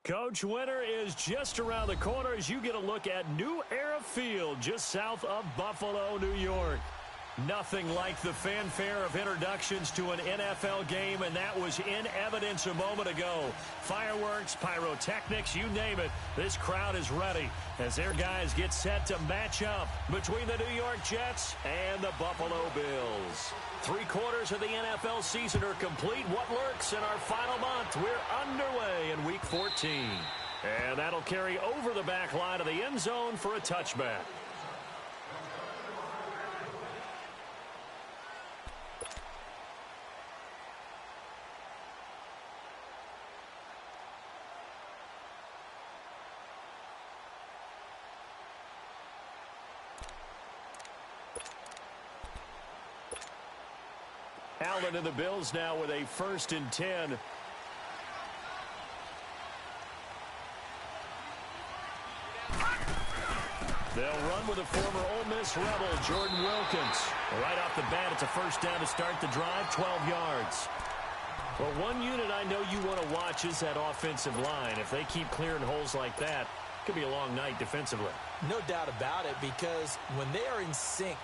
Coach, winter is just around the corner as you get a look at New Era Field just south of Buffalo, New York. Nothing like the fanfare of introductions to an NFL game, and that was in evidence a moment ago. Fireworks, pyrotechnics, you name it. This crowd is ready as their guys get set to match up between the New York Jets and the Buffalo Bills. 3/4 of the NFL season are complete. What lurks in our final month? We're underway in Week 14. And that'll carry over the back line of the end zone for a touchback. Allen and the Bills now with a 1st and 10. They'll run with a former Ole Miss Rebel, Jordan Wilkins. Right off the bat, it's a 1st down to start the drive, 12 yards. Well, one unit I know you want to watch is that offensive line. If they keep clearing holes like that, it could be a long night defensively. No doubt about it, because when they are in sync,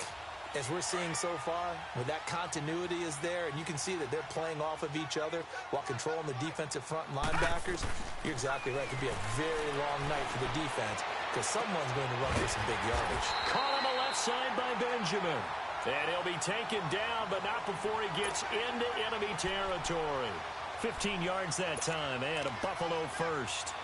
as we're seeing so far, when that continuity is there, and you can see that they're playing off of each other while controlling the defensive front linebackers, you're exactly right. It could be a very long night for the defense because someone's going to run for some big yardage. Caught on the left side by Benjamin. And he'll be taken down, but not before he gets into enemy territory. 15 yards that time, and a Buffalo first.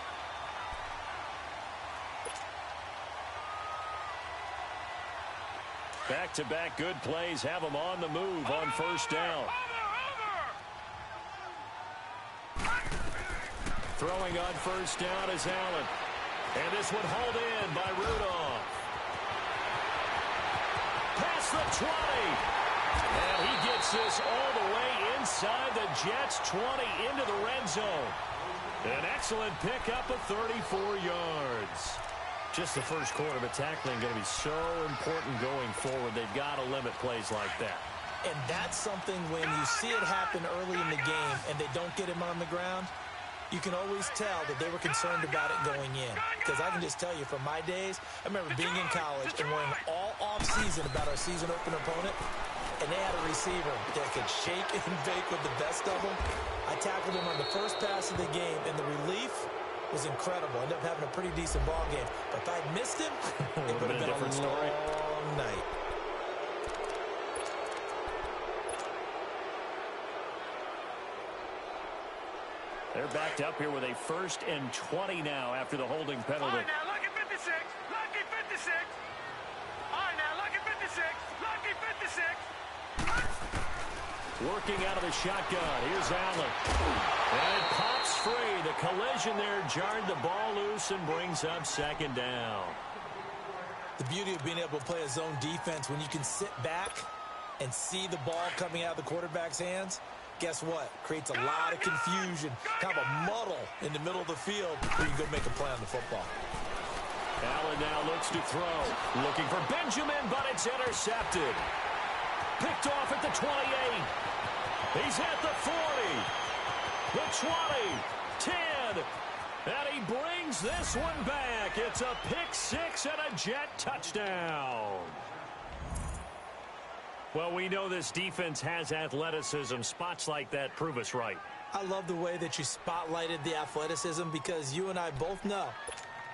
Back-to-back good plays have them on the move on 1st down. Throwing on 1st down is Allen. And this one hauled in by Rudolph. Past the 20. And he gets this all the way inside the Jets' 20 into the red zone. An excellent pickup of 34 yards. Just the 1st quarter, but tackling going to be so important going forward. They've got to limit plays like that. And that's something when you see it happen early in the game and they don't get him on the ground, you can always tell that they were concerned about it going in. Because I can just tell you from my days, I remember being in college and worrying all off-season about our season opener opponent, and they had a receiver that could shake and bake with the best of them. I tackled him on the first pass of the game, and the relief was incredible. Ended up having a pretty decent ball game. But if I'd missed him, it would have been a different story. Long night. They're backed up here with a 1st and 20 now after the holding penalty. All right, now look at 56. Lucky 56. All right, now look at 56. Lucky 56. Working out of the shotgun. Here's Allen. And it pops free. The collision there jarred the ball loose and brings up 2nd down. The beauty of being able to play a zone defense when you can sit back and see the ball coming out of the quarterback's hands, guess what? Creates a lot of confusion, kind of a muddle in the middle of the field where you can go make a play on the football. Allen now looks to throw. Looking for Benjamin, but it's intercepted. Picked off at the 28. He's at the 40. The 20. 10. And he brings this one back. It's a pick-6 and a Jet touchdown. Well, we know this defense has athleticism. Spots like that prove us right. I love the way that you spotlighted the athleticism because you and I both know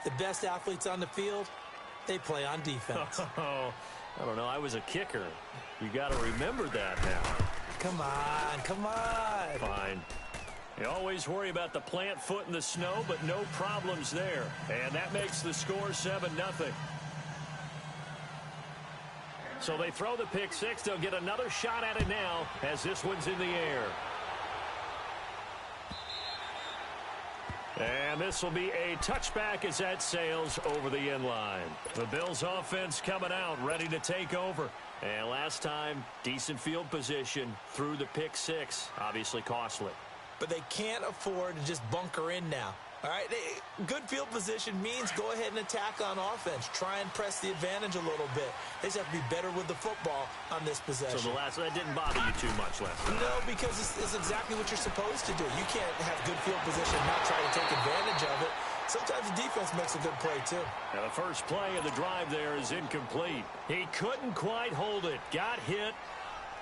the best athletes on the field, they play on defense. Oh, I don't know. I was a kicker. You got to remember that now. Come on, come on. Fine. You always worry about the plant foot in the snow, but no problems there. And that makes the score 7-0. So they throw the pick-6. They'll get another shot at it now as this one's in the air. And this will be a touchback as that sails over the end line. The Bills offense coming out, ready to take over. And last time, decent field position through the pick-6. Obviously costly. But they can't afford to just bunker in now. All right, good field position means go ahead and attack on offense. Try and press the advantage a little bit. They just have to be better with the football on this possession. So that didn't bother you too much last time? No, because it's exactly what you're supposed to do. You can't have good field position and not try to take advantage of it. Sometimes the defense makes a good play, too. Now, the first play of the drive there is incomplete. He couldn't quite hold it. Got hit.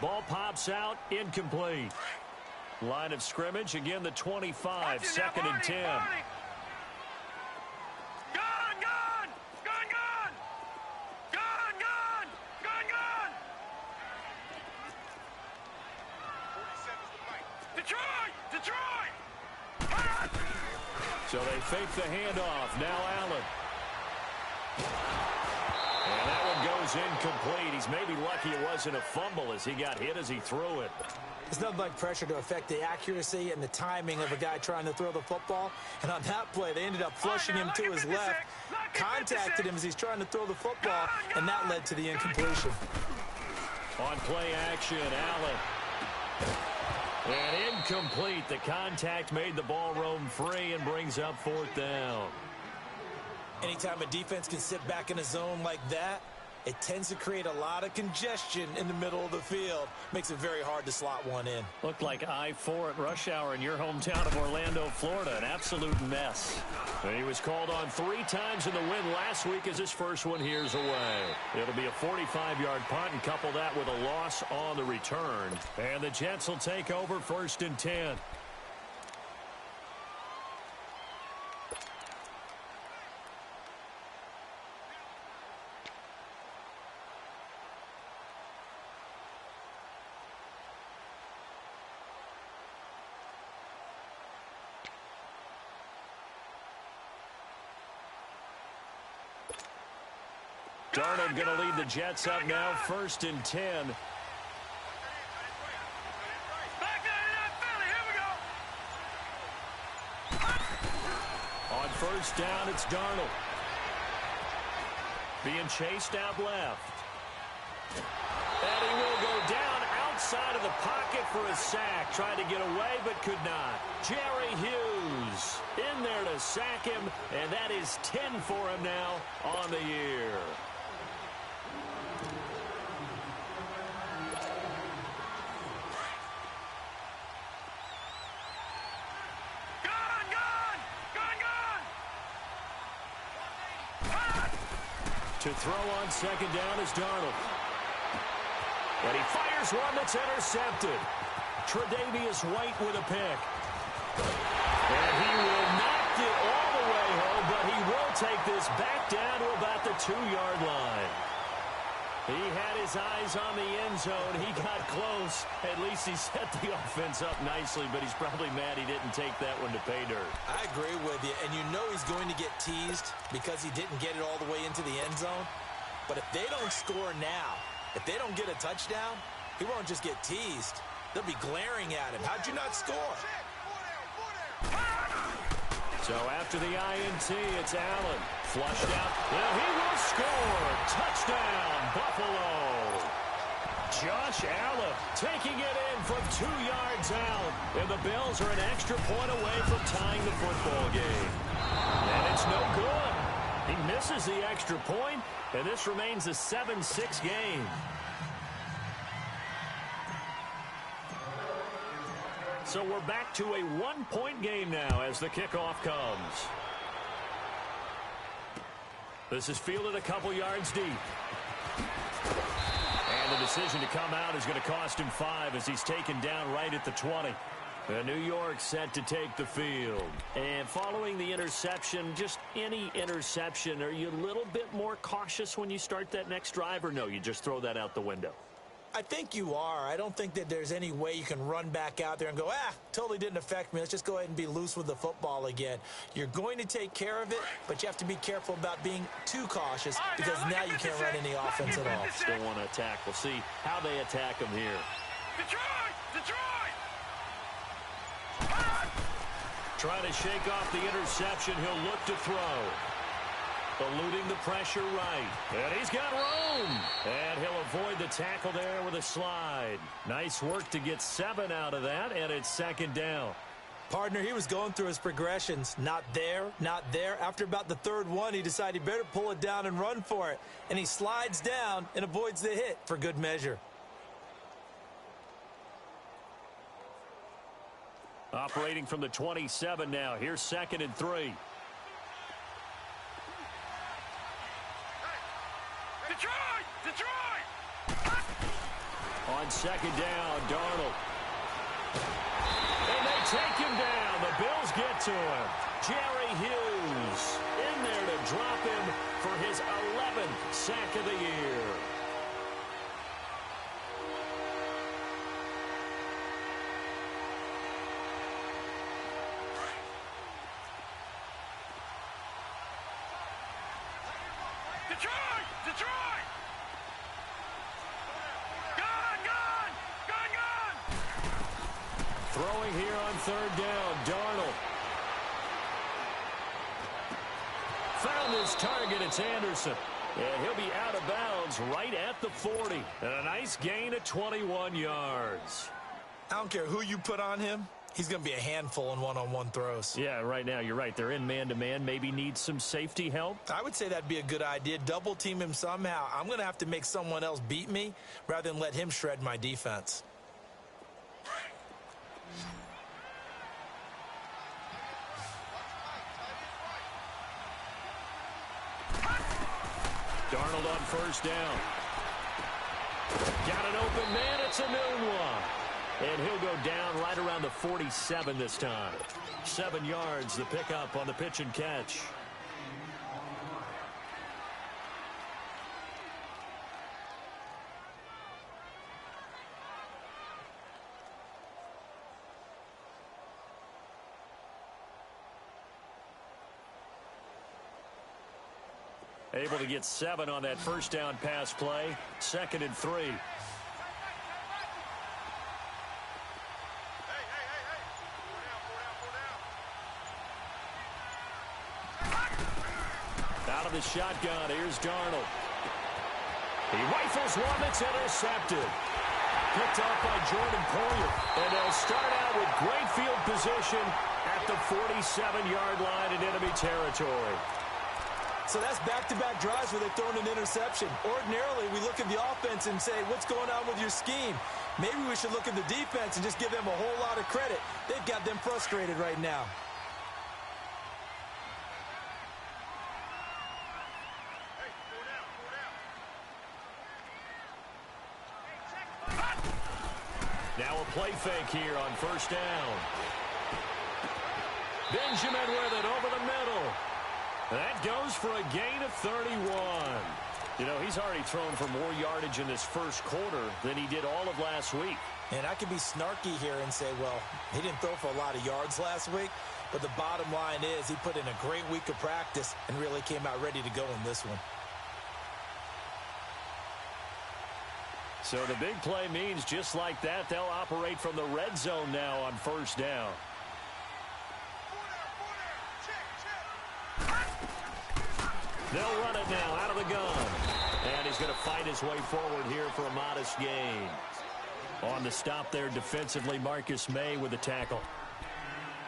Ball pops out. Incomplete. Line of scrimmage, again, the 25, second and 10. Gun! Gun! Gun! Gun! Gun! Gun! Gun! Gun! Detroit! Detroit! So they fake the handoff. Now Allen. And that one goes incomplete. He's maybe lucky it wasn't a fumble as he got hit as he threw it. There's nothing like pressure to affect the accuracy and the timing of a guy trying to throw the football. And on that play, they ended up flushing him to his left, contacted him as he's trying to throw the football, and that led to the incompletion. On play action, Allen. And incomplete. The contact made the ball roam free and brings up fourth down. Anytime a defense can sit back in a zone like that, it tends to create a lot of congestion in the middle of the field. Makes it very hard to slot one in. Looked like I-4 at rush hour in your hometown of Orlando, Florida. An absolute mess. And he was called on 3 times in the win last week as his first one here's away. It'll be a 45-yard punt and couple that with a loss on the return. And the Jets will take over first and 10. Darnold going to lead the Jets up now, first and 10. Back there in that Philly. Here we go. On first down, it's Darnold. Being chased out left. And he will go down outside of the pocket for a sack. Tried to get away, but could not. Jerry Hughes in there to sack him, and that is 10 for him now on the year. To throw on second down is Darnold. And he fires one that's intercepted. Tre'Davious White with a pick. And he will knock it all the way home, but he will take this back down to about the 2-yard line. He had his eyes on the end zone. He got close. At least he set the offense up nicely, but he's probably mad he didn't take that one to pay dirt. I agree with you, and you know he's going to get teased because he didn't get it all the way into the end zone. But if they don't score now, if they don't get a touchdown, he won't just get teased. They'll be glaring at him. How'd you not score? So after the INT, it's Allen. Flushed out. Well, he will score. Touchdown, Buffalo. Josh Allen taking it in from 2 yards out. And the Bills are an extra point away from tying the football game. And it's no good. He misses the extra point, and this remains a 7-6 game. So we're back to a 1-point game now as the kickoff comes. This is fielded a couple yards deep. And the decision to come out is going to cost him 5 as he's taken down right at the 20. New York set to take the field. And following the interception, just any interception, are you a little bit more cautious when you start that next drive, or no, you just throw that out the window? I think you are. I don't think that there's any way you can run back out there and go, totally didn't affect me. Let's just go ahead and be loose with the football again. You're going to take care of it, but you have to be careful about being too cautious because now you can't run any offense at all. Still want to attack. We'll see how they attack him here. Detroit! Detroit! Trying to shake off the interception. He'll look to throw. Eluding the pressure right. And he's got room. And he'll avoid the tackle there with a slide. Nice work to get 7 out of that, and it's second down. Partner, he was going through his progressions. Not there, not there. After about the third one, he decided he better pull it down and run for it. And he slides down and avoids the hit for good measure. Operating from the 27 now. Here's 2nd and 3. Detroit! Detroit! On 2nd down, Darnold. And they take him down. The Bills get to him. Jerry Hughes in there to drop him for his 11th sack of the year. Detroit! Detroit! Gone! Gone! Gone! Gone! Throwing here on 3rd down, Darnold. Found his target, it's Anderson. And he'll be out of bounds right at the 40. And a nice gain of 21 yards. I don't care who you put on him. He's going to be a handful in one-on-one throws. Yeah, right now, you're right. They're in man-to-man. Maybe need some safety help. I would say that'd be a good idea. Double team him somehow. I'm going to have to make someone else beat me rather than let him shred my defense. Darnold on 1st down. Got an open man. It's a new one. And he'll go down right around the 47 this time. 7 yards, the pickup on the pitch and catch. Able to get 7 on that 1st down pass play. 2nd and 3. Out of the shotgun, here's Darnold. He rifles one that's intercepted. Picked off by Jordan Poyer. And they'll start out with great field position at the 47-yard line in enemy territory. So that's back-to-back drives where they've thrown an interception. Ordinarily, we look at the offense and say, what's going on with your scheme? Maybe we should look at the defense and just give them a whole lot of credit. They've got them frustrated right now. Now a play fake here on 1st down. Benjamin with it over the middle. That goes for a gain of 31. You know, he's already thrown for more yardage in this first quarter than he did all of last week. And I could be snarky here and say, well, he didn't throw for a lot of yards last week, but the bottom line is he put in a great week of practice and really came out ready to go in this one. So the big play means just like that, they'll operate from the red zone now on 1st down. They'll run it now out of the gun. And he's going to fight his way forward here for a modest gain. On the stop there defensively, Marcus May with the tackle.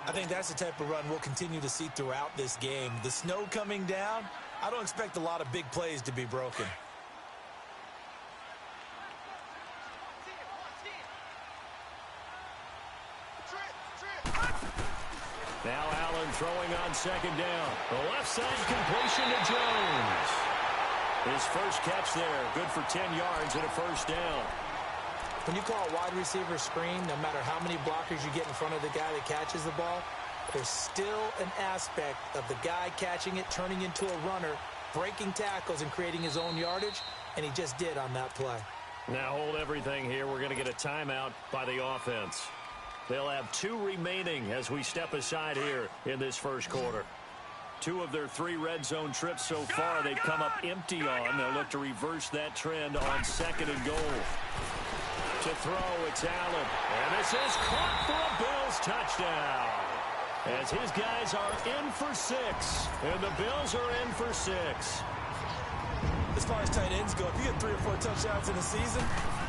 I think that's the type of run we'll continue to see throughout this game. The snow coming down, I don't expect a lot of big plays to be broken. Now Allen throwing on 2nd down. The left side completion to Jones. His first catch there, good for 10 yards and a 1st down. When you call a wide receiver screen, no matter how many blockers you get in front of the guy that catches the ball, there's still an aspect of the guy catching it, turning into a runner, breaking tackles and creating his own yardage, and he just did on that play. Now hold everything here. We're going to get a timeout by the offense. They'll have 2 remaining as we step aside here in this first quarter. 2 of their 3 red zone trips so far they've come up empty on. They'll look to reverse that trend on 2nd and goal. To throw, it's Allen. And this is caught for a Bills touchdown. As his guys are in for 6. And the Bills are in for 6. As far as tight ends go, if you get 3 or 4 touchdowns in a season,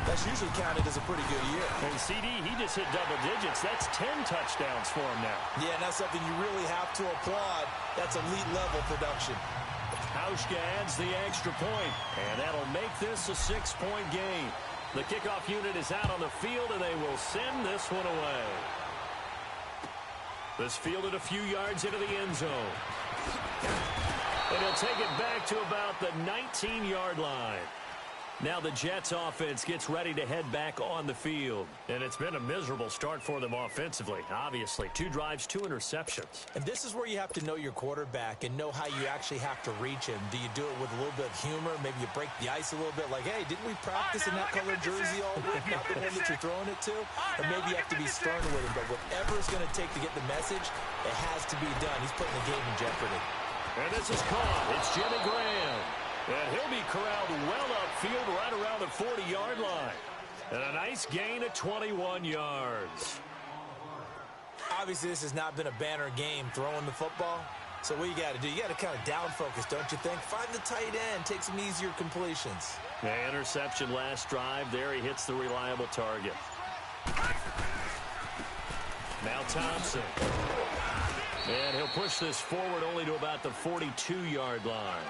That's usually counted as a pretty good year. And CD, he just hit double digits. That's 10 touchdowns for him now. Yeah, and that's something you really have to applaud. That's elite-level production. Hauschka adds the extra point, and that'll make this a 6-point game. The kickoff unit is out on the field, and they will send this one away. This fielded a few yards into the end zone. And he'll take it back to about the 19-yard line. Now the Jets offense gets ready to head back on the field. And it's been a miserable start for them offensively, obviously. 2 drives, 2 interceptions. And this is where you have to know your quarterback and know how you actually have to reach him. Do you do it with a little bit of humor? Maybe you break the ice a little bit like, hey, didn't we practice in that color jersey all week? Not the one that you're throwing it to? Or maybe you have to be stern with him. But whatever it's going to take to get the message, it has to be done. He's putting the game in jeopardy. And this is caught. It's Jimmy Graham. And he'll be corralled well upfield right around the 40-yard line. And a nice gain of 21 yards. Obviously, this has not been a banner game throwing the football. So what you got to do, you got to kind of down focus, don't you think? Find the tight end, take some easier completions. The interception last drive. There he hits the reliable target. Now Thompson. And he'll push this forward only to about the 42-yard line.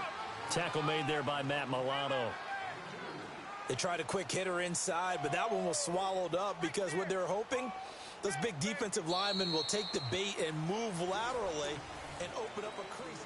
Tackle made there by Matt Milano. They tried a quick hitter inside, but that one was swallowed up because what they're hoping, those big defensive linemen will take the bait and move laterally and open up a crease.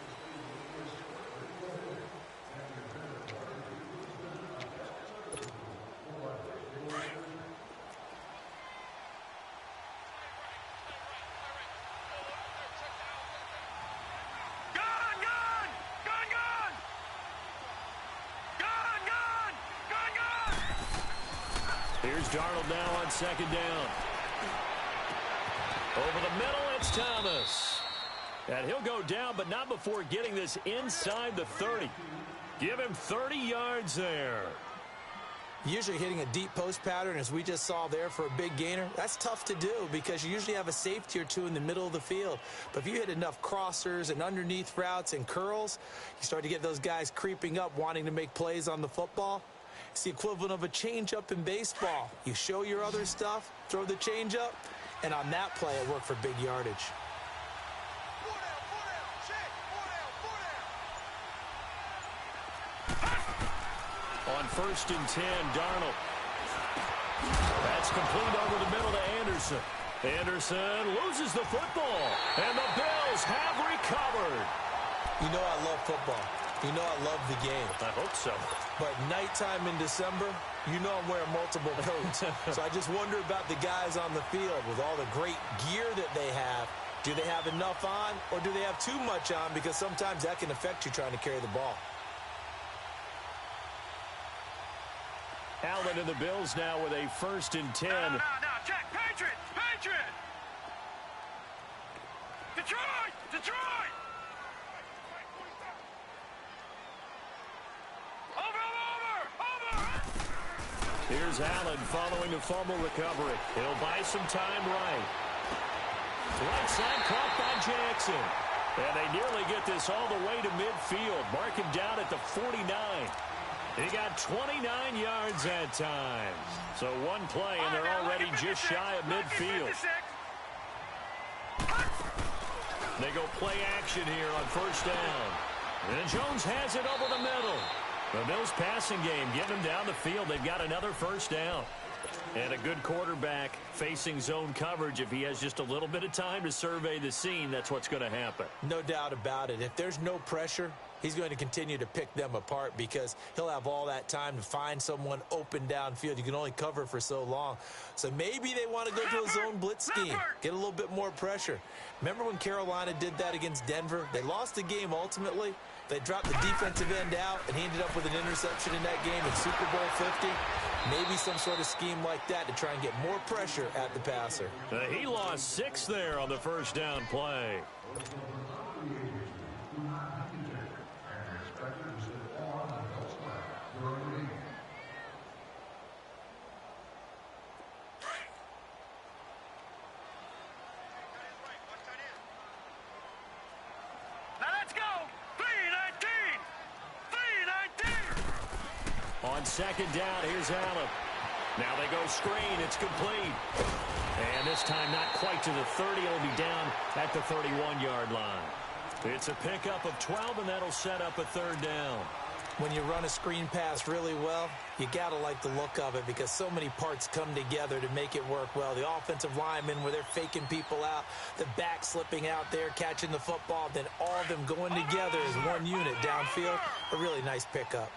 Here's Darnold now on second down. Over the middle, it's Thomas. And he'll go down, but not before getting this inside the 30. Give him 30 yards there. Usually hitting a deep post pattern, as we just saw there for a big gainer, that's tough to do because you usually have a safety or two in the middle of the field. But if you hit enough crossers and underneath routes and curls, you start to get those guys creeping up, wanting to make plays on the football. It's the equivalent of a changeup in baseball. You show your other stuff, throw the changeup, and on that play, it worked for big yardage. On 1st and 10, Darnold. That's complete over the middle to Anderson. Anderson loses the football, and the Bills have recovered. You know I love football. You know I love the game. I hope so. But nighttime in December, you know I'm wearing multiple coats. So I just wonder about the guys on the field with all the great gear that they have. Do they have enough on, or do they have too much on? Because sometimes that can affect you trying to carry the ball. Allen and the Bills now with a 1st and 10. No, check. Patriot! Patriot! Detroit! Detroit! Here's Allen following the fumble recovery. He'll buy some time right. Right side caught by Jackson. And they nearly get this all the way to midfield. Mark him down at the 49. He got 29 yards that time. So one play, and they're already just shy of midfield. They go play action here on 1st down. And Jones has it over the middle. The Bills passing game, getting them down the field. They've got another 1st down. And a good quarterback facing zone coverage. If he has just a little bit of time to survey the scene, that's what's going to happen. No doubt about it. If there's no pressure, he's going to continue to pick them apart because he'll have all that time to find someone open downfield. You can only cover for so long. So maybe they want to go to a zone blitz scheme, get a little bit more pressure. Remember when Carolina did that against Denver? They lost the game ultimately. They dropped the defensive end out, and he ended up with an interception in that game in Super Bowl 50. Maybe some sort of scheme like that to try and get more pressure at the passer. He lost 6 there on the 1st down play. On 2nd down, here's Allen. Now they go screen. It's complete. And this time not quite to the 30. It'll be down at the 31-yard line. It's a pickup of 12, and that'll set up a third down. When you run a screen pass really well, you got to like the look of it because so many parts come together to make it work well. The offensive linemen where they're faking people out, the back slipping out there, catching the football, then all of them going together as one unit downfield. A really nice pickup.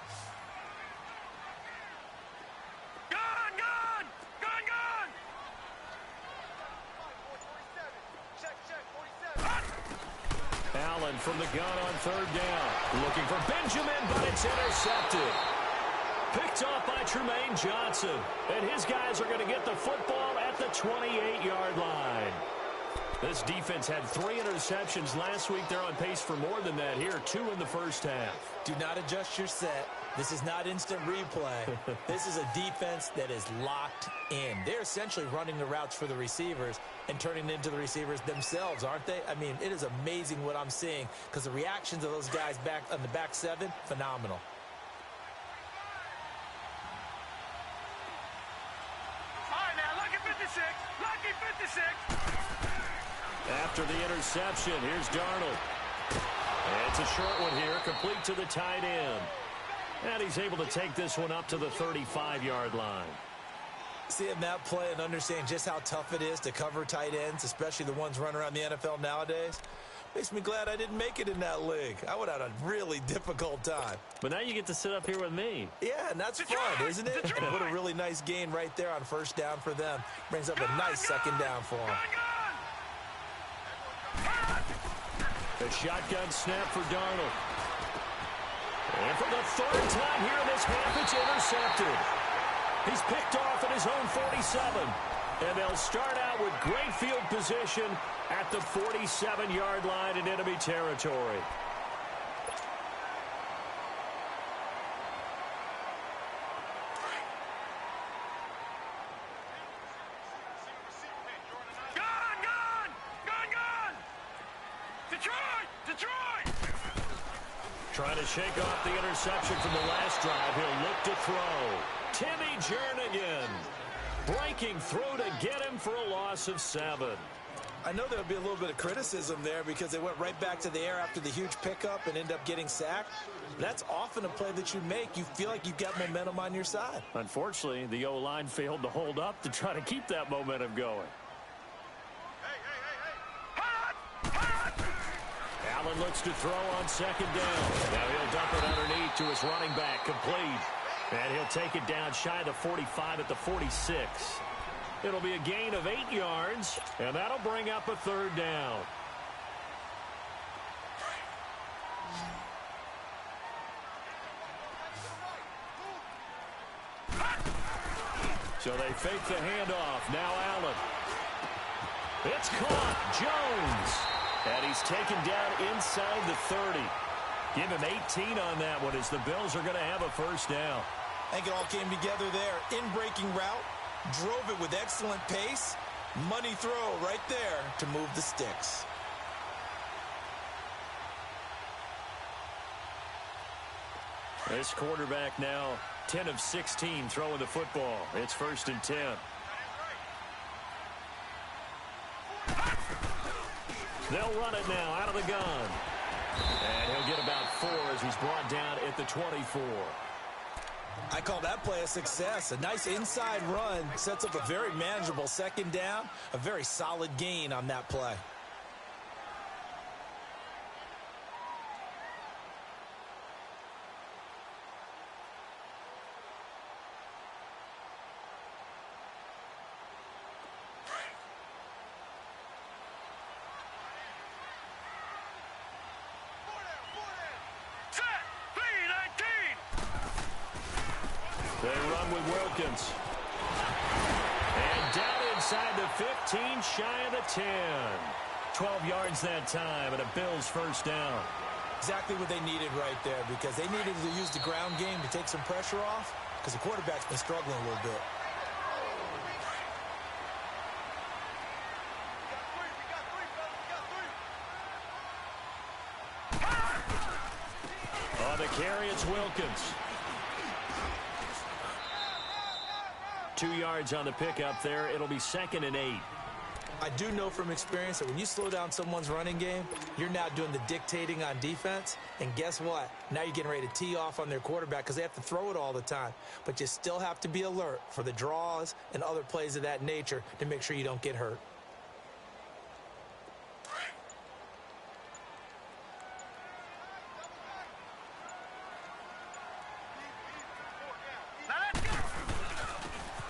Allen from the gun on third down. Looking for Benjamin, but it's intercepted. Picked off by Tremaine Johnson. And his guys are going to get the football at the 28-yard line. This defense had 3 interceptions last week. They're on pace for more than that here. 2 in the first half. Do not adjust your set. This is not instant replay. This is a defense that is locked in. They're essentially running the routes for the receivers and turning it into the receivers themselves, aren't they? I mean, it is amazing what I'm seeing because the reactions of those guys back on the back 7, phenomenal. All right, now, lucky 56. Lucky 56. After the interception, here's Darnold. And it's a short one here, complete to the tight end. And he's able to take this one up to the 35-yard line. Seeing that play and understanding just how tough it is to cover tight ends, especially the ones running around the NFL nowadays, makes me glad I didn't make it in that league. I would have had a really difficult time. But now you get to sit up here with me. Yeah, and that's fun, isn't it? And what a really nice gain right there on first down for them. Brings up a nice second down for them. A shotgun snap for Darnold. And for the third time here in this half, it's intercepted. He's picked off at his own 47. And they'll start out with great field position at the 47-yard line in enemy territory. Trying to shake off the interception from the last drive. He'll look to throw. Timmy Jernigan breaking through to get him for a loss of 7. I know there'll be a little bit of criticism there because they went right back to the air after the huge pickup and end up getting sacked. That's often a play that you make. You feel like you've got momentum on your side. Unfortunately, the O-line failed to hold up to try to keep that momentum going. Allen looks to throw on second down. Now he'll dump it underneath to his running back, complete. And he'll take it down shy of the 45 at the 46. It'll be a gain of 8 yards, and that'll bring up a third down. So they fake the handoff. Now Allen. It's caught. Jones. And he's taken down inside the 30. Give him 18 on that one as the Bills are going to have a first down. I think it all came together there. In-breaking route. Drove it with excellent pace. Money throw right there to move the sticks. This quarterback now 10 of 16 throwing the football. It's 1st and 10. They'll run it now out of the gun. And he'll get about 4 as he's brought down at the 24. I call that play a success. A nice inside run sets up a very manageable second down. A very solid gain on that play. They run with Wilkins. And down inside the 15, shy of the 10. 12 yards that time, and a Bills first down. Exactly what they needed right there because they needed to use the ground game to take some pressure off because the quarterback's been struggling a little bit. On the carry, it's Wilkins. 2 yards on the pickup there. It'll be 2nd and 8. I do know from experience that when you slow down someone's running game, you're now doing the dictating on defense. And guess what? Now you're getting ready to tee off on their quarterback because they have to throw it all the time. But you still have to be alert for the draws and other plays of that nature to make sure you don't get hurt.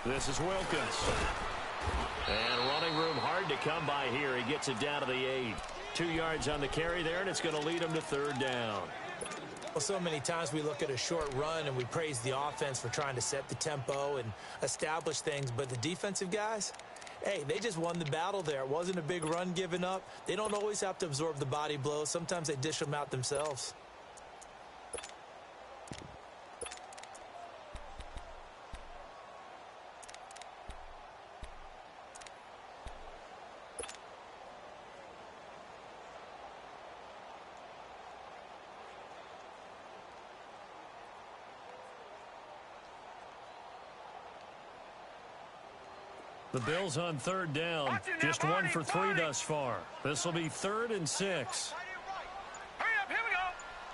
This is Wilkins. And running room hard to come by here. He gets it down to the 8. 2 yards on the carry there, and it's going to lead him to 3rd down. Well, so many times we look at a short run and we praise the offense for trying to set the tempo and establish things, but the defensive guys, hey, they just won the battle there. It wasn't a big run given up. They don't always have to absorb the body blows. Sometimes they dish them out themselves. The Bills on 3rd down. Just 1 for 3 thus far. This will be 3rd and 6. Hurry up, here we go.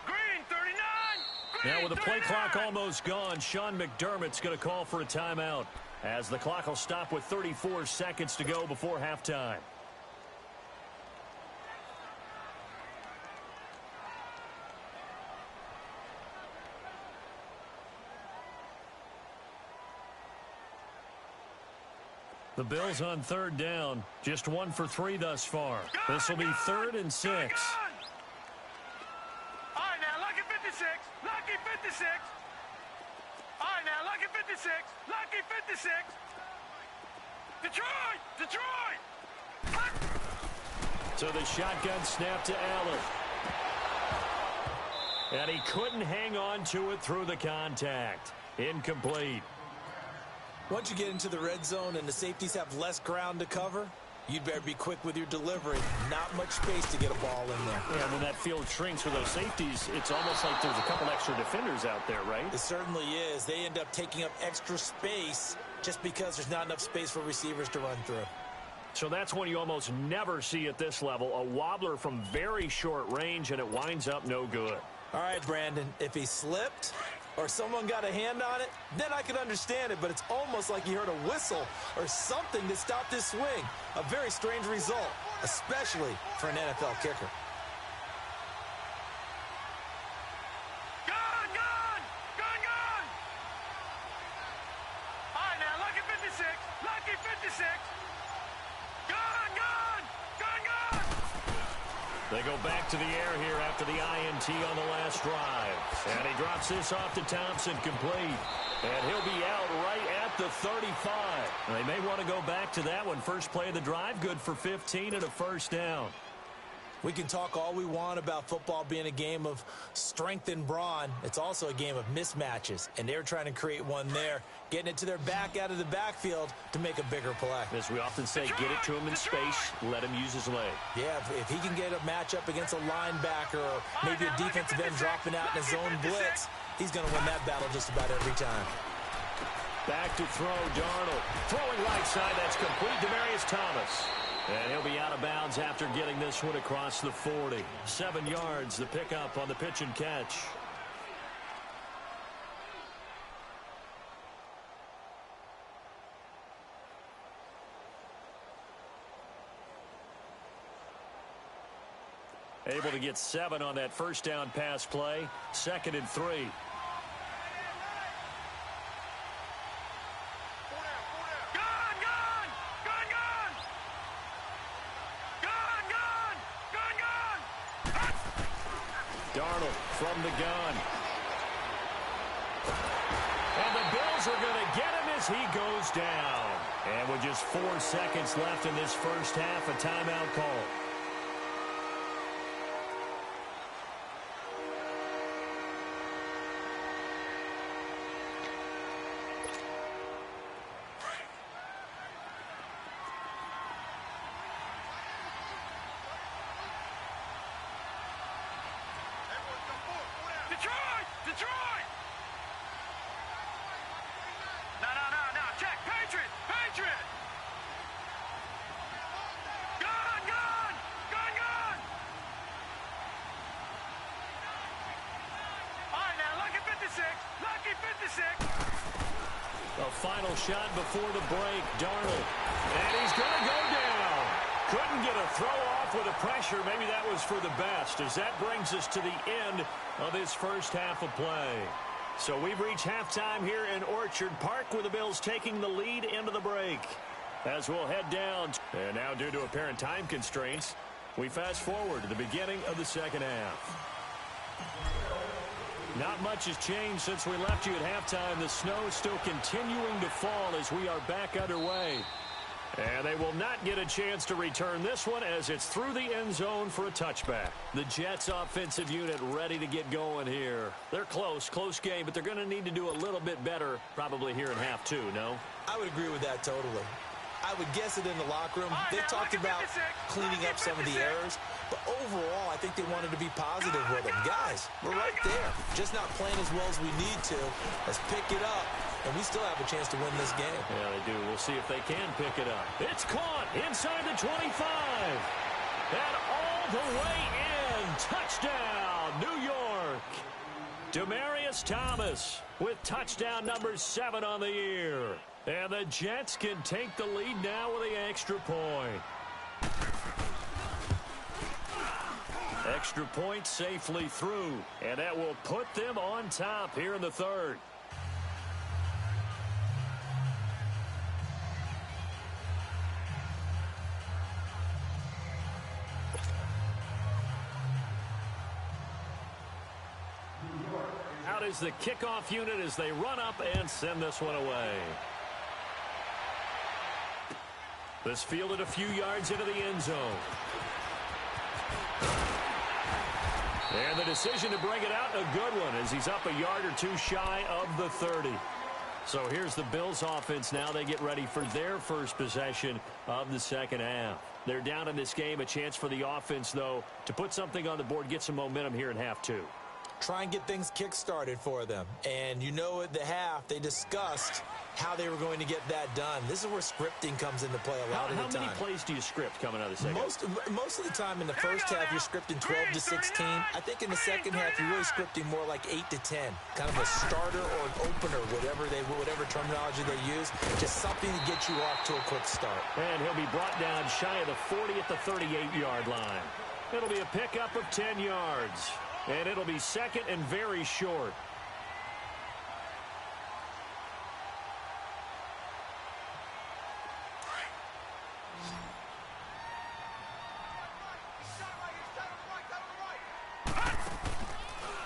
Green, 39. Now with the play clock almost gone, Sean McDermott's going to call for a timeout as the clock will stop with 34 seconds to go before halftime. The Bills on 3rd down. Just 1 for 3 thus far. This will be 3rd and 6. All right, now, lucky 56. Lucky 56. All right, now, lucky 56. Lucky 56. Detroit! Detroit! So the shotgun snap to Allen. And he couldn't hang on to it through the contact. Incomplete. Once you get into the red zone and the safeties have less ground to cover, you'd better be quick with your delivery. Not much space to get a ball in there. Yeah, when that field shrinks for those safeties, it's almost like there's a couple extra defenders out there, right? It certainly is. They end up taking up extra space just because there's not enough space for receivers to run through. So that's one you almost never see at this level. A wobbler from very short range, and it winds up no good. All right, Brandon, if he slipped or someone got a hand on it, then I could understand it, but it's almost like he heard a whistle or something to stop this swing. A very strange result, especially for an NFL kicker. Gone! Gone! Gone! Gone! All right, now, lucky 56. Lucky 56. Gone! Gone! Gone! Gone! They go back to the air here after the INT on the last drive. And he drops this off to Thompson, complete. And he'll be out right at the 35. They may want to go back to that one. First play of the drive, good for 15 and a first down. We can talk all we want about football being a game of strength and brawn. It's also a game of mismatches, and they're trying to create one there, getting it to their back out of the backfield to make a bigger play. As we often say, get it to him in space, let him use his leg. Yeah, if he can get a matchup against a linebacker or maybe a defensive end dropping out in a zone blitz, he's going to win that battle just about every time. Back to throw, Darnold. Throwing right side, that's complete. Demaryius Thomas. And he'll be out of bounds after getting this one across the 40. 7 yards, the pickup on the pitch and catch. Able to get 7 on that first down pass play. 2nd and 3. Darnold from the gun. And the Bills are going to get him as he goes down. And with just 4 seconds left in this first half, a timeout call. Detroit! Detroit! No, check, Patriots! A final shot before the break. Darnold. And he's going to go down. Couldn't get a throw off with the pressure. Maybe that was for the best, as that brings us to the end of this first half of play. So we've reached halftime here in Orchard Park, with the Bills taking the lead into the break. As we'll head down. And now, due to apparent time constraints, we fast forward to the beginning of the second half. Not much has changed since we left you at halftime. The snow is still continuing to fall as we are back underway. And they will not get a chance to return this one, as it's through the end zone for a touchback. The Jets offensive unit ready to get going here. They're close game, but they're going to need to do a little bit better probably here in half two, no? I would agree with that totally. I would guess it in the locker room. They talked about cleaning up some of the errors, but overall, I think they wanted to be positive with them. Guys, we're right there. Just not playing as well as we need to. Let's pick it up, and we still have a chance to win this game. Yeah, they do. We'll see if they can pick it up. It's caught inside the 25. And all the way in. Touchdown, New York. Demaryius Thomas with touchdown number 7 on the year. And the Jets can take the lead now with the extra point. Extra point safely through. And that will put them on top here in the third. Out is the kickoff unit as they run up and send this one away. This fielded a few yards into the end zone. And the decision to bring it out, a good one, as he's up a yard or two shy of the 30. So here's the Bills offense now. They get ready for their first possession of the second half. They're down in this game. A chance for the offense, though, to put something on the board, get some momentum here in half two. Try and get things kick-started for them. And you know, at the half, they discussed how they were going to get that done. This is where scripting comes into play a lot of the time. How many plays do you script coming out of the second half? Most of the time in the first half, you're scripting 12 to 16. I think in the second half, you're really scripting more like 8 to 10. Kind of a starter or an opener, whatever terminology they use. Just something to get you off to a quick start. And he'll be brought down shy of the 40 at the 38-yard line. It'll be a pickup of 10 yards. And it'll be second and very short.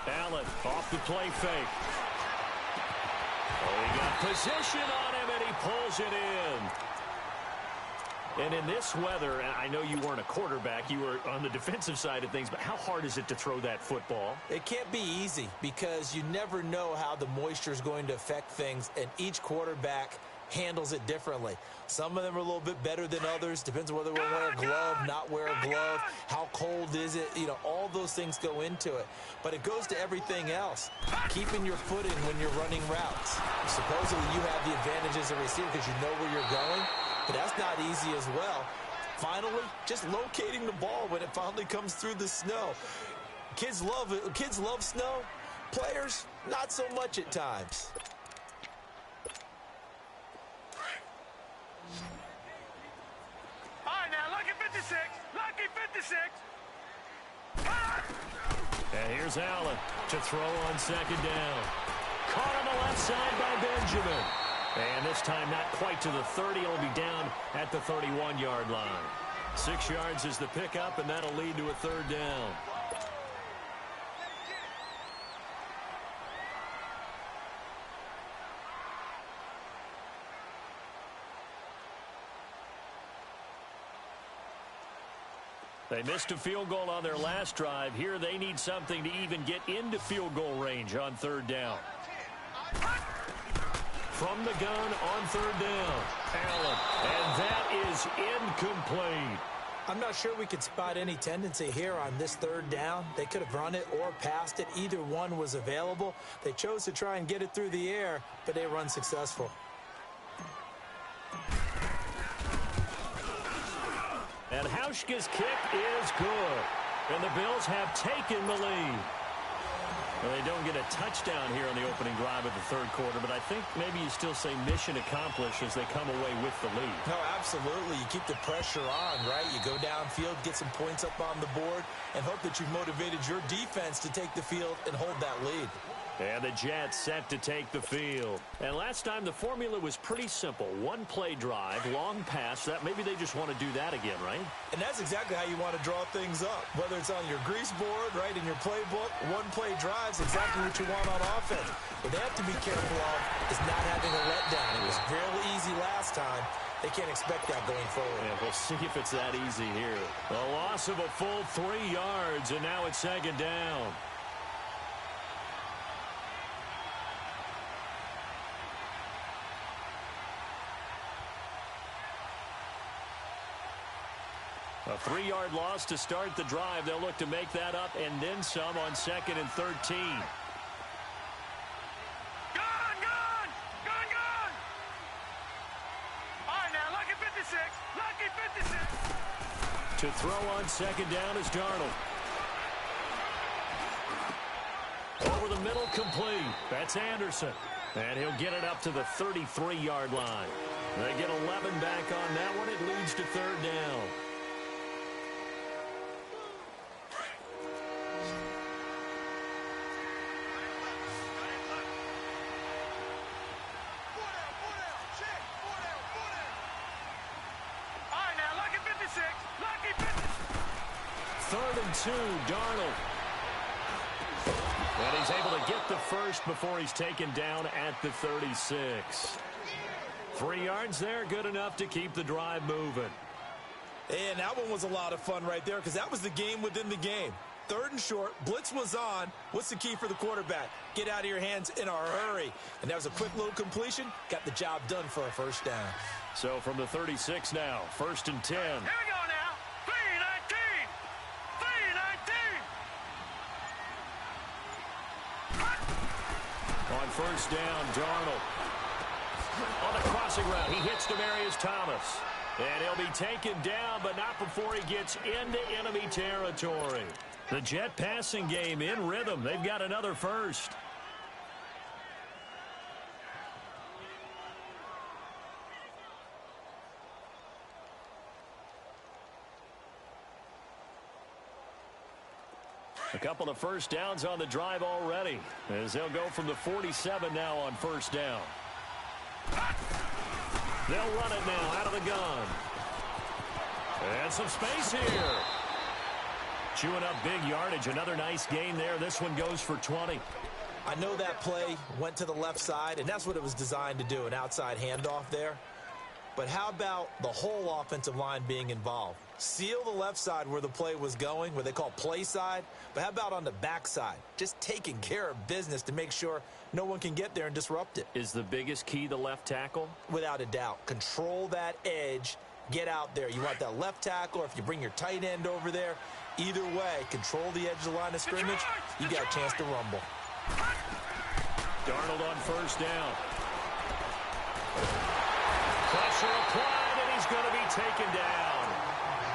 Allen off the play fake. Oh, he got position on him, and he pulls it in. And in this weather, I know you weren't a quarterback. You were on the defensive side of things, but how hard is it to throw that football? It can't be easy because you never know how the moisture is going to affect things, and each quarterback handles it differently. Some of them are a little bit better than others. Depends on whether we'll wear a glove, not wear a glove, how cold is it. You know, all those things go into it. But it goes to everything else. Keeping your footing when you're running routes. Supposedly you have the advantage as a receiver because you know where you're going. But that's not easy as well. Finally, just locating the ball when it finally comes through the snow. Kids love it. Kids love snow. Players, not so much at times. All right, now, lucky 56. Lucky 56. And here's Allen to throw on second down. Caught on the left side by Benjamin. And this time not quite to the 30. It'll be down at the 31-yard line. 6 yards is the pickup, and that'll lead to a third down. They missed a field goal on their last drive. Here they need something to even get into field goal range on third down. From the gun on third down, Allen, and that is incomplete. I'm not sure we could spot any tendency here on this third down. They could have run it or passed it. Either one was available. They chose to try and get it through the air, but they were unsuccessful. And Hauschka's kick is good. And the Bills have taken the lead. Well, they don't get a touchdown here on the opening drive of the third quarter, but I think maybe you still say mission accomplished as they come away with the lead. No, absolutely. You keep the pressure on, right? You go downfield, get some points up on the board, and hope that you've motivated your defense to take the field and hold that lead. And the Jets set to take the field. And last time the formula was pretty simple. One play drive, long pass. That maybe they just want to do that again, right? And that's exactly how you want to draw things up. Whether it's on your grease board, right, in your playbook, one play drives exactly what you want on offense. What they have to be careful of is not having a letdown. It was real easy last time. They can't expect that going forward. Yeah, we'll see if it's that easy here. A loss of a full 3 yards, and now it's second down. A 3-yard loss to start the drive. They'll look to make that up and then some on 2nd and 13. Gone! All right, now, lucky 56. Lucky 56. To throw on 2nd down is Darnold. Over the middle, complete. That's Anderson. And he'll get it up to the 33-yard line. They get 11 back on that one. It leads to 3rd down. Third and 2, Darnold. And he's able to get the first before he's taken down at the 36. 3 yards there, good enough to keep the drive moving. And that one was a lot of fun right there because that was the game within the game. 3rd and short, blitz was on. What's the key for the quarterback? Get out of your hands in a hurry. And that was a quick little completion. Got the job done for a first down. So from the 36 now, 1st and 10. Here we go now. 3-19. 3-19. On 1st down, Darnold. On the crossing route, he hits Demaryius Thomas. And he'll be taken down, but not before he gets into enemy territory. The Jet passing game in rhythm. They've got another first. A couple of first downs on the drive already, as they'll go from the 47 now on 1st down. They'll run it now out of the gun. And some space here. Chewing up big yardage. Another nice gain there. This one goes for 20. I know that play went to the left side, and that's what it was designed to do, an outside handoff there. But how about the whole offensive line being involved? Seal the left side where the play was going, where they call play side. But how about on the back side? Just taking care of business to make sure no one can get there and disrupt it. Is the biggest key the left tackle? Without a doubt. Control that edge. Get out there. You want that left tackle, or if you bring your tight end over there, either way, control the edge of the line of scrimmage. You got a chance to rumble. Darnold on 1st down. Pressure applied, and he's going to be taken down.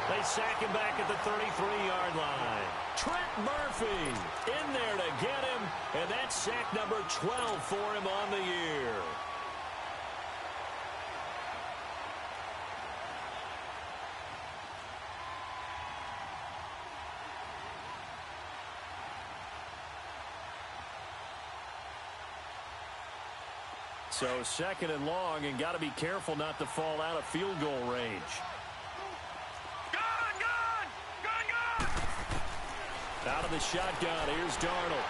They sack him back at the 33-yard line. Trent Murphy in there to get him, and that's sack number 12 for him on the year. So 2nd and long, and got to be careful not to fall out of field goal range. Gone! Out of the shotgun, here's Darnold.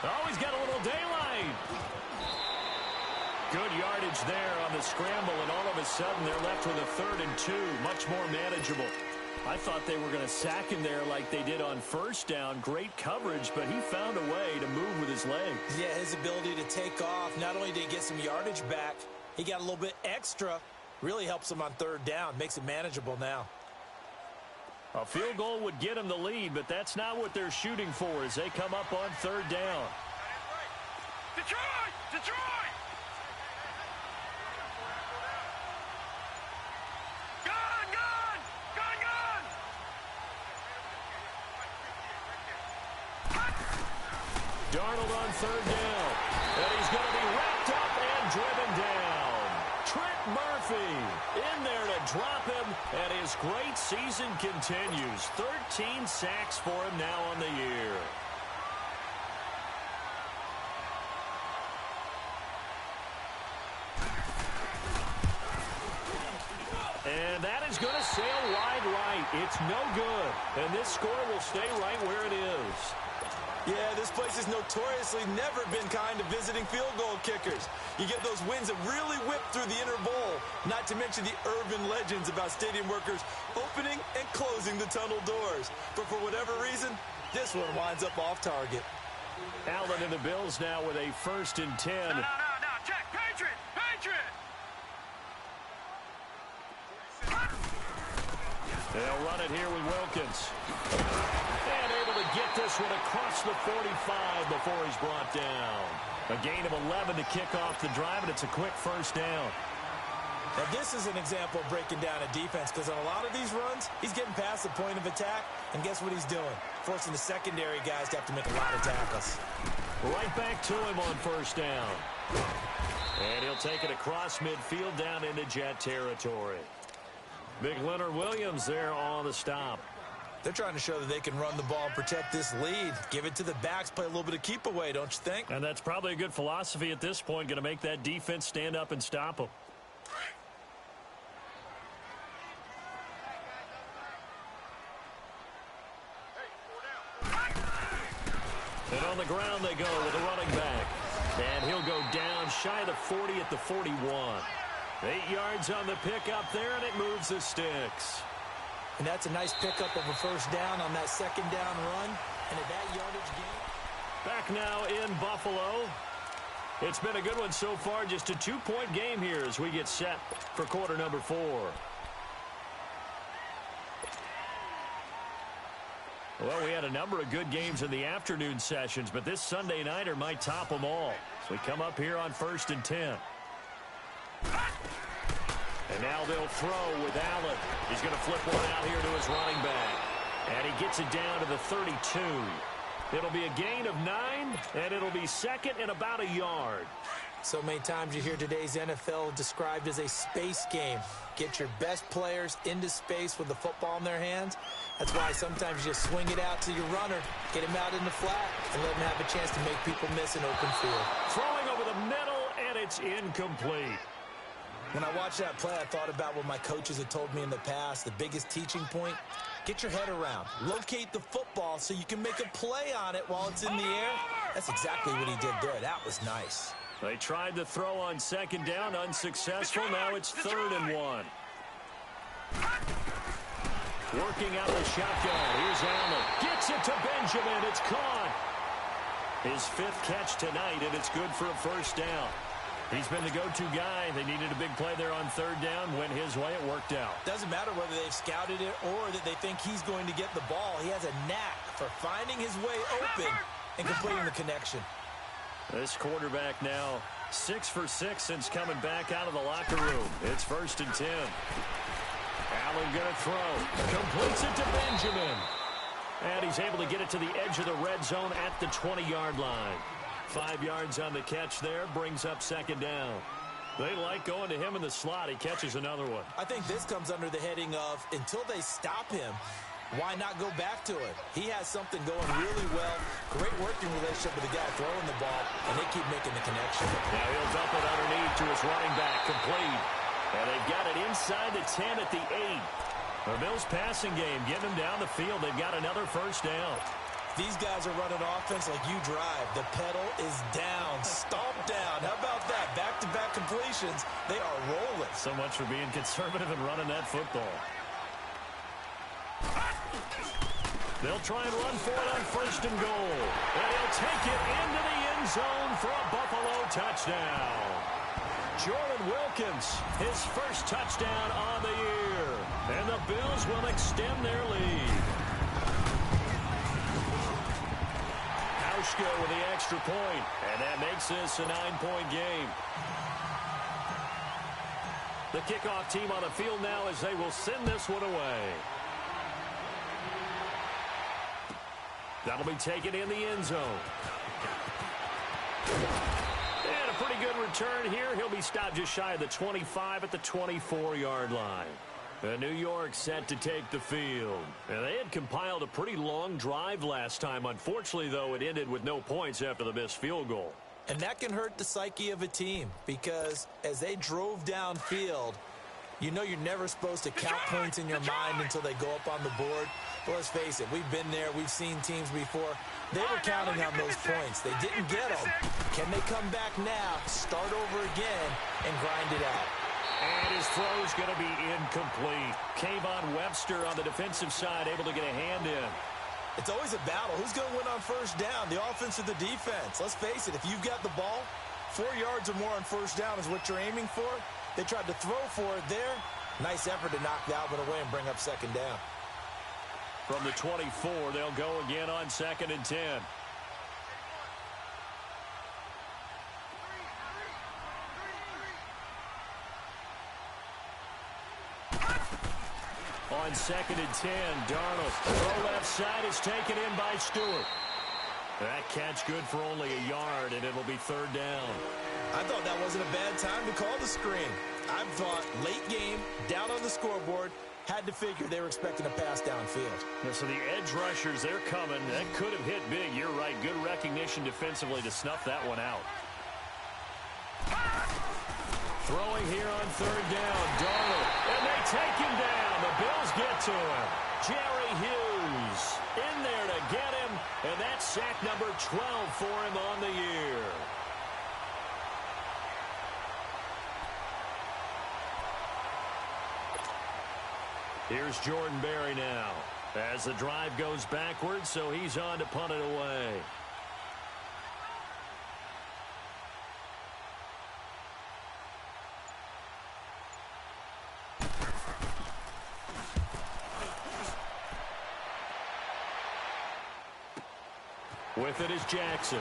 Oh, he's got a little daylight. Good yardage there on the scramble, and all of a sudden they're left with a 3rd and 2, much more manageable. I thought they were going to sack him there like they did on 1st down. Great coverage, but he found a way to move with his legs. Yeah, his ability to take off. Not only did he get some yardage back, he got a little bit extra. Really helps him on 3rd down. Makes it manageable now. A field goal would get him the lead, but that's not what they're shooting for as they come up on 3rd down. Detroit! Gone! Darnold on third down. And he's going to be wrapped up and driven down. Trent Murphy in there to drop him, and his great season continues. 13 sacks for him now on the year. And that is going to sail wide right. It's no good. And this score will stay right where it is. Yeah, this place has notoriously never been kind to visiting field goal kickers. You get those wins that really whip through the inner bowl, not to mention the urban legends about stadium workers opening and closing the tunnel doors. But for whatever reason, this one winds up off target. Allen and the Bills now with a 1st and 10. No, check. Patriot! They'll run it here with Wilkins. And able to get this one across the 45 before he's brought down. A gain of 11 to kick off the drive, and it's a quick 1st down. Now, this is an example of breaking down a defense, because on a lot of these runs, he's getting past the point of attack, and guess what he's doing? Forcing the secondary guys to have to make a lot of tackles. Right back to him on 1st down. And he'll take it across midfield down into Jet territory. Big Leonard Williams there on the stop. They're trying to show that they can run the ball and protect this lead. Give it to the backs, play a little bit of keep away, don't you think? And that's probably a good philosophy at this point, going to make that defense stand up and stop them. And on the ground they go with a running back. And he'll go down shy of the 40 at the 41. 8 yards on the pickup there, and it moves the sticks. And that's a nice pickup of a 1st down on that 2nd down run. And at that yardage gain. Back now in Buffalo. It's been a good one so far. Just a 2-point game here as we get set for quarter number 4. Well, we had a number of good games in the afternoon sessions, but this Sunday nighter might top them all. So we come up here on 1st and 10. And now they'll throw with Allen. He's going to flip one out here to his running back. And he gets it down to the 32. It'll be a gain of 9, and it'll be 2nd and about a yard. So many times you hear today's NFL described as a space game. Get your best players into space with the football in their hands. That's why sometimes you just swing it out to your runner, get him out in the flat, and let him have a chance to make people miss an open field. Throwing over the middle, and it's incomplete. When I watched that play, I thought about what my coaches had told me in the past. The biggest teaching point, get your head around. Locate the football so you can make a play on it while it's in the air. That's exactly what he did there. That was nice. They tried to throw on 2nd down, unsuccessful. Now it's 3rd and 1. Working out the shotgun. Here's Allen. Gets it to Benjamin. It's caught. His 5th catch tonight, and it's good for a 1st down. He's been the go-to guy. They needed a big play there on 3rd down. Went his way. It worked out. Doesn't matter whether they've scouted it or that they think he's going to get the ball. He has a knack for finding his way open and completing the connection. This quarterback now 6 for 6 since coming back out of the locker room. It's 1st and 10. Allen going to throw. Completes it to Benjamin. And he's able to get it to the edge of the red zone at the 20-yard line. 5 yards on the catch there. Brings up 2nd down. They like going to him in the slot. He catches another one. I think this comes under the heading of until they stop him, why not go back to it? He has something going really well. Great working relationship with the guy throwing the ball, and they keep making the connection. Now he'll dump it underneath to his running back. Complete. And they've got it inside the 10 at the 8. The Bills passing game, getting them down the field. They've got another 1st down. These guys are running offense like you drive. The pedal is down. Stomp down. How about that? Back-to-back completions. They are rolling. So much for being conservative and running that football. They'll try and run for it on 1st and goal. And he'll take it into the end zone for a Buffalo touchdown. Jordan Wilkins, his 1st touchdown on the year. And the Bills will extend their lead. Hauschka with the extra point. And that makes this a 9-point game. The kickoff team on the field now as they will send this one away. That'll be taken in the end zone. And a pretty good return here. He'll be stopped just shy of the 25 at the 24-yard line. New York set to take the field. And they had compiled a pretty long drive last time. Unfortunately, though, it ended with no points after the missed field goal. And that can hurt the psyche of a team because as they drove downfield, you know you're never supposed to count points in your mind until they go up on the board. But let's face it, we've been there. We've seen teams before. They were counting on those points. They didn't get them. Can they come back now, start over again, and grind it out? And his throw's going to be incomplete. Kayvon Webster on the defensive side able to get a hand in. It's always a battle. Who's going to win on first down, the offense or the defense? Let's face it, if you've got the ball, 4 yards or more on first down is what you're aiming for. They tried to throw for it there. Nice effort to knock Dalvin away and bring up second down. From the 24, they'll go again on 2nd and 10. On 2nd and 10, Darnold. Throw left side is taken in by Stewart. That catch good for only a yard, and it'll be 3rd down. I thought that wasn't a bad time to call the screen. I thought late game, down on the scoreboard, had to figure they were expecting a pass downfield. Yeah, so the edge rushers, they're coming. That could have hit big. You're right. Good recognition defensively to snuff that one out. Throwing here on 3rd down, Darnold. And they take him down. The Bills get to him. Jerry Hughes in there to get him. And that's sack number 12 for him on the year. Here's Jordan Berry now. As the drive goes backwards, so he's on to punt it away. With it is Jackson.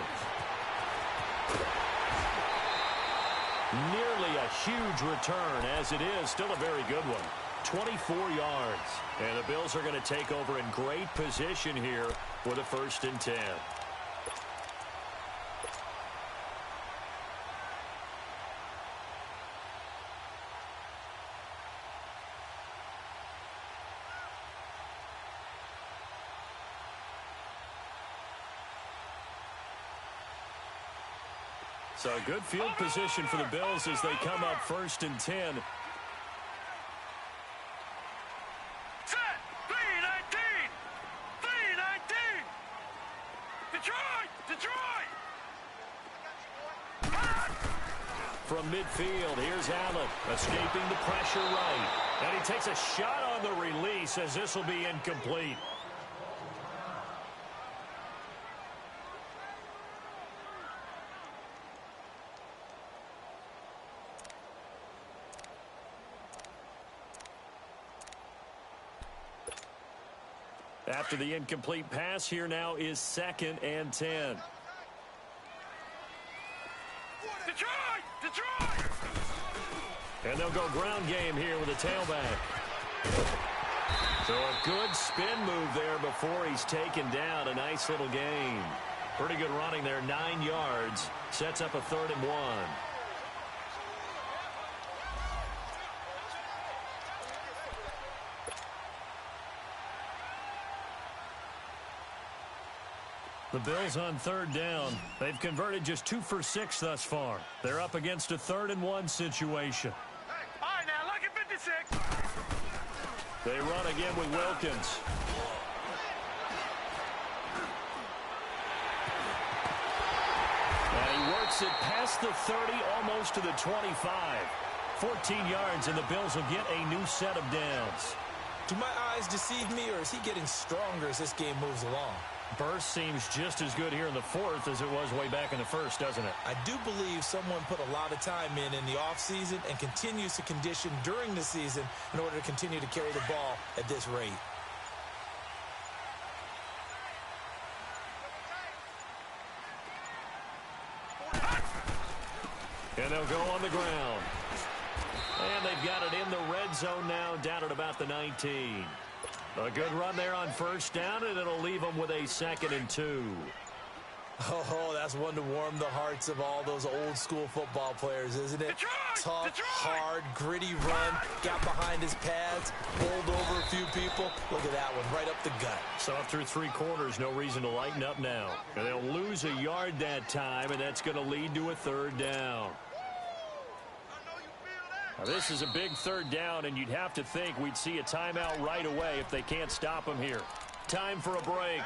Nearly a huge return, as it is. Still a very good one. 24 yards. And the Bills are going to take over in great position here with a 1st and 10. So good field position for the Bills as they come up 1st and 10. Set! 3-19! 3-19! Detroit! Detroit! From midfield, here's Allen, escaping the pressure right. And he takes a shot on the release as this will be incomplete. After the incomplete pass, here now is 2nd and 10. Detroit! Detroit! And they'll go ground game here with a tailback. So a good spin move there before he's taken down. A nice little gain. Pretty good running there, 9 yards. Sets up a 3rd and 1. The Bills on 3rd down. They've converted just 2 for 6 thus far. They're up against a 3rd and 1 situation. All right, now, lucky 56. They run again with Wilkins. And he works it past the 30, almost to the 25. 14 yards, and the Bills will get a new set of downs. Do my eyes deceive me, or is he getting stronger as this game moves along? Burst seems just as good here in the 4th as it was way back in the 1st, doesn't it? I do believe someone put a lot of time in the offseason and continues to condition during the season in order to continue to carry the ball at this rate. And they'll go on the ground. And they've got it in the red zone now, down at about the 19. A good run there on 1st down, and it'll leave them with a 2nd and 2. Oh, that's one to warm the hearts of all those old-school football players, isn't it? Tough, hard, gritty run, got behind his pads, bowled over a few people. Look at that one, right up the gut. So after 3 quarters, no reason to lighten up now. And they'll lose a yard that time, and that's going to lead to a 3rd down. Now, this is a big 3rd down, and you'd have to think we'd see a timeout right away if they can't stop them here. Time for a break.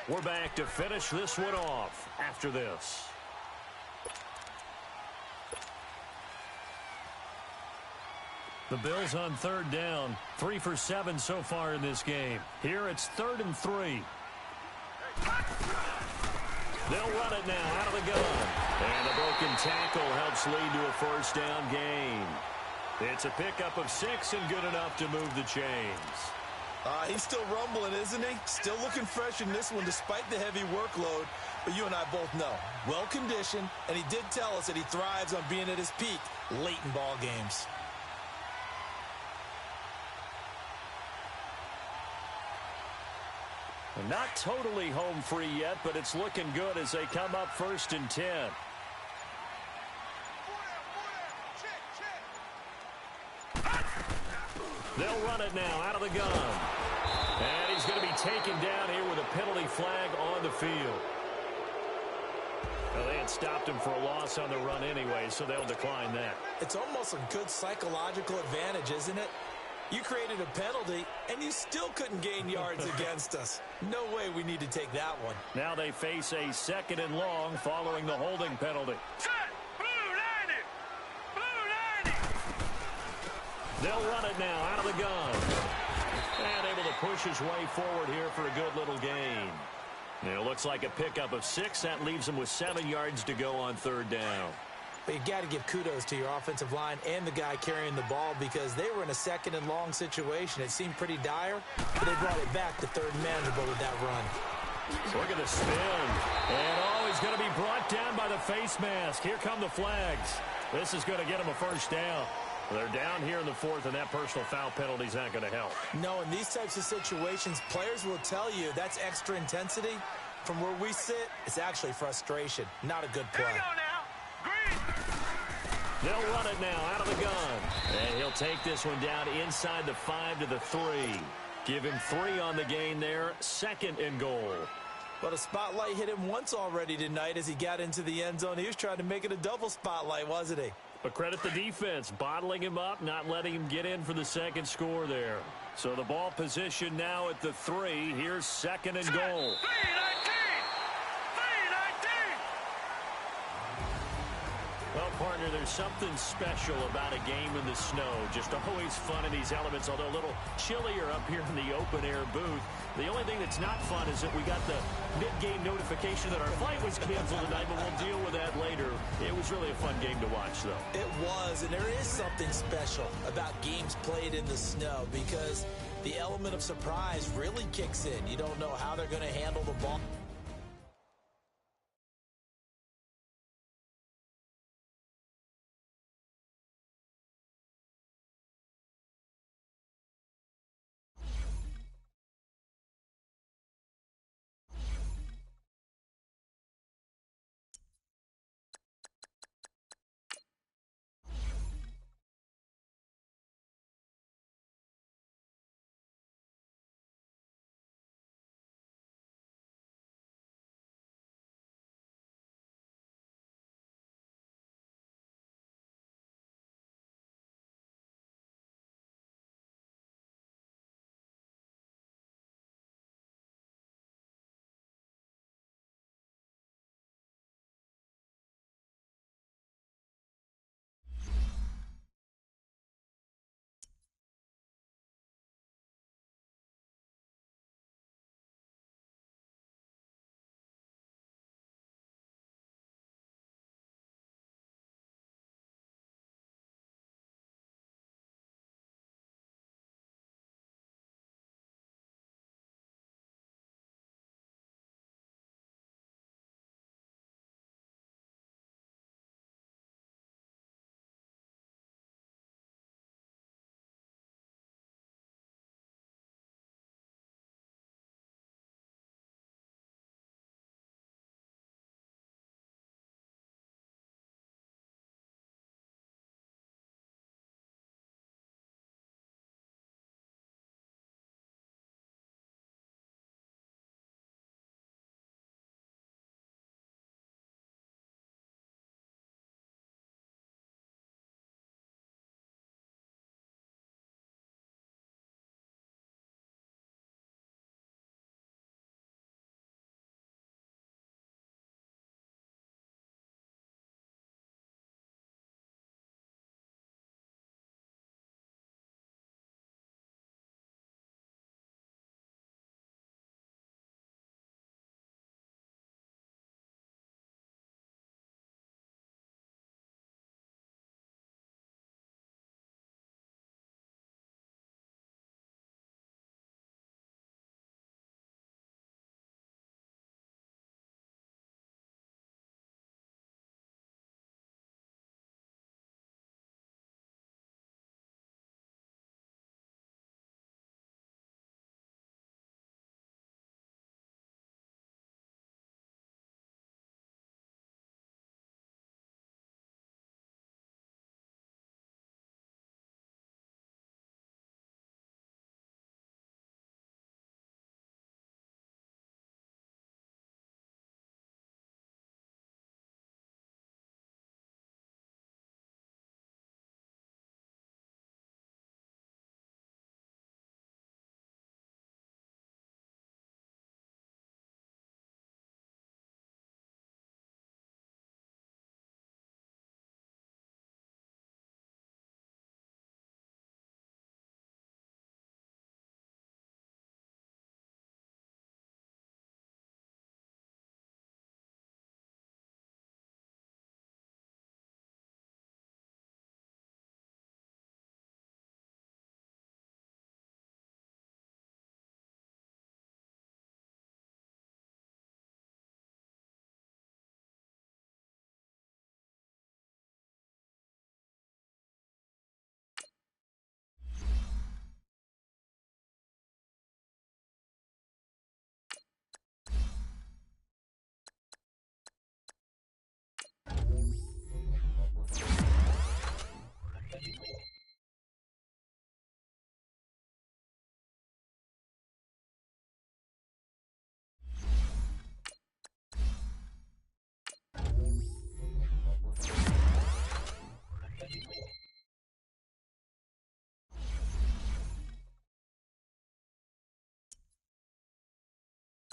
We're back to finish this one off after this. The Bills on 3rd down. 3 for 7 so far in this game. Here it's 3rd and 3. They'll run it now out of the gun. And a broken tackle helps lead to a 1st down gain. It's a pickup of 6 and good enough to move the chains. He's still rumbling, isn't he? Still looking fresh in this one despite the heavy workload. But you and I both know, well-conditioned, and he did tell us that he thrives on being at his peak late in ball games. Not totally home free yet, but it's looking good as they come up 1st and 10. They'll run it now out of the gun. And he's going to be taken down here with a penalty flag on the field. Well, they had stopped him for a loss on the run anyway, so they'll decline that. It's almost a good psychological advantage, isn't it? You created a penalty, and you still couldn't gain yards against us. No way we need to take that one. Now they face a 2nd and long following the holding penalty. Set! Blue 90! Blue 90! They'll run it now out of the gun. And able to push his way forward here for a good little gain. And it looks like a pickup of 6. That leaves him with 7 yards to go on 3rd down. But you got to give kudos to your offensive line and the guy carrying the ball because they were in a 2nd and long situation. It seemed pretty dire, but they brought it back to 3rd and manageable with that run. Look at the spin. And, he's going to be brought down by the face mask. Here come the flags. This is going to get him a 1st down. They're down here in the 4th, and that personal foul penalty is not going to help. No, in these types of situations, players will tell you that's extra intensity. From where we sit, it's actually frustration. Not a good play. Here we go now. Green. They'll run it now out of the gun. And he'll take this one down inside the 5 to the 3. Give him 3 on the gain there. 2nd and goal. Well, the spotlight hit him once already tonight as he got into the end zone. He was trying to make it a double spotlight, wasn't he? But credit the defense, bottling him up, not letting him get in for the 2nd score there. So the ball position now at the 3. Here's 2nd and goal. 3-19! 3-19! Well, partner, there's something special about a game in the snow. Just always fun in these elements, although a little chillier up here in the open-air booth. The only thing that's not fun is that we got the mid-game notification that our flight was canceled tonight, but we'll deal with that later. It was really a fun game to watch, though. It was, and there is something special about games played in the snow because the element of surprise really kicks in. You don't know how they're going to handle the ball.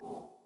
you.